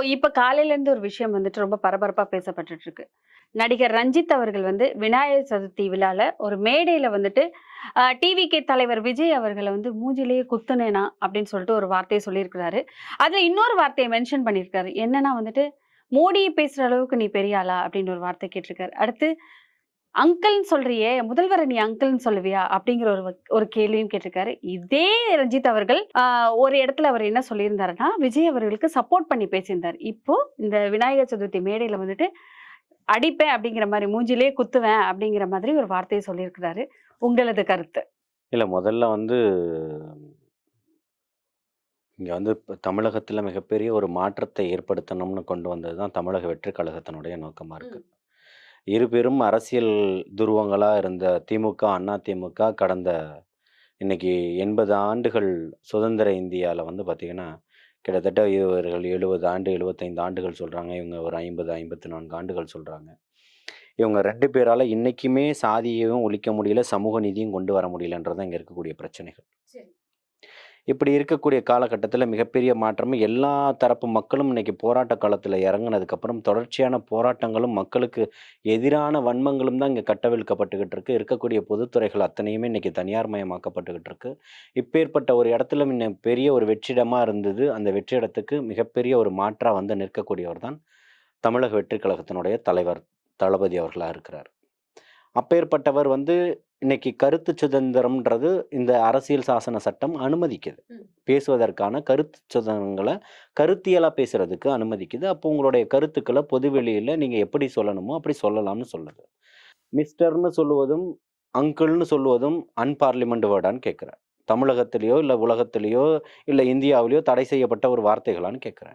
இப்ப காலையில இருந்து ஒரு விஷயம் வந்துட்டு ரொம்ப பரபரப்பா பேசப்பட்டுட்டு இருக்கு. நடிகர் ரஞ்சித் அவர்கள் வந்து விநாயகர் சதுர்த்தி விழால ஒரு மேடையில வந்துட்டு டிவிகே தலைவர் விஜய் அவர்கள வந்து மூஞ்சிலேயே குத்துனேனா அப்படின்னு சொல்லிட்டு ஒரு வார்த்தைய சொல்லியிருக்கிறாரு. அதுல இன்னொரு வார்த்தைய மென்ஷன் பண்ணியிருக்காரு. என்னன்னா வந்துட்டு, "மோடி பேசுற அளவுக்கு நீ பெரிய ஆளா?" அப்படின்னு ஒரு வார்த்தை கேட்டிருக்காரு. அடுத்து, "அங்கிள்ன்னு சொல்றியே, முதல்வர நீ அங்கிள்ன்னு சொல்லுவியா?" அப்படிங்கிற ஒரு கேள்வியும் கேட்டிருக்காரு. இதே ரஞ்சித் அவர்கள் ஒரு இடத்துல அவர் என்ன சொல்லியிருந்தாருன்னா, விஜய் அவர்களுக்கு சப்போர்ட் பண்ணி பேசியிருந்தாரு. இப்போ இந்த விநாயகர் சதுர்த்தி மேடையில வந்துட்டு, "அடிப்பேன்" அப்படிங்கிற மாரி, "மூஞ்சிலயே குத்துவேன்" அப்படிங்கிற மாதிரி ஒரு வார்த்தைய சொல்லியிருக்கிறாரு. உங்களது கருத்து? இல்ல முதல்ல வந்து இங்க வந்து தமிழகத்தில மிகப்பெரிய ஒரு மாற்றத்தை ஏற்படுத்தணும்னு கொண்டு வந்தது தான் தமிழக வெற்றிக் கழகத்தினுடைய நோக்கமா இருக்கு. ம். இரு பெரும் அரசியல் துருவங்களா இருந்த திமுக, அதிமுக கடந்த இன்னைக்கு 80 ஆண்டுகள் சுதந்திர இந்தியால வந்து பார்த்தீங்கன்னா, கிட்டத்தட்ட இவர்கள் 70 ஆண்டு, 75 ஆண்டுகள் சொல்றாங்க. இவங்க ஒரு 50, 54 ஆண்டுகள் சொல்றாங்க. இவங்க 2 பேரால இன்னைக்குமே சாதியையும் ஒழிக்க முடியல, சமூக நீதியும் கொண்டு வர முடியலன்றது தான் இங்க இருக்கக்கூடிய பிரச்சனைகள். சரி. இப்படி இருக்கக்கூடிய காலகட்டத்தில மிகப்பெரிய மாற்றம் எல்லா தரப்பு மக்களும் இன்னைக்கு போராட்ட களத்தில இறங்குனதுக்கப்புறம், தொடர்ச்சியான போராட்டங்களும், மக்களுக்கு எதிரான வன்மங்களும் தான் இங்க கட்டவிழ்க்கப்பட்டுக்கிட்டு இருக்கு. இருக்கக்கூடிய பொதுத்துறைகள் அத்தனையுமே இன்னைக்கு தனியார் மயமாக்கப்பட்டுக்கிட்டு இருக்கு. இப்பேற்பட்ட ஒரு இடத்துல முன்ன பெரிய ஒரு வெற்றிடமா இருந்தது. அந்த வெற்றிடத்துக்கு மிகப்பெரிய ஒரு மாற்றா வந்து நிற்கக்கூடியவர் தான் தமிழக வெற்றிக் கழகத்தினுடைய தலைவர் தளபதி அவர்களா இருக்கிறார். அப்பேற்பட்டவர் வந்து இன்னைக்கு கருத்து சுதந்திரம்ன்றது இந்த அரசியல் சாசன சட்டம் அனுமதிக்குது. ம். பேசுவதற்கான கருத்து சுதந்திரங்கள கருத்தியலா பேசுறதுக்கு அனுமதிக்குது. அப்போ உங்களுடைய கருத்துக்கள பொதுவெளியில நீங்க எப்படி சொல்லணுமோ, அப்படி சொல்லலாம்னு சொல்லுது. மிஸ்டர்ன்னு சொல்லுவதும், அங்கிள்ன்னு சொல்லுவதும் அன்பார்லிமெண்ட் வேர்டான்னு கேட்கிறேன். தமிழகத்திலயோ, இல்ல உலகத்திலயோ, இல்ல இந்தியாவிலயோ தடை செய்யப்பட்ட ஒரு வார்த்தைகளான்னு கேட்கிறேன்.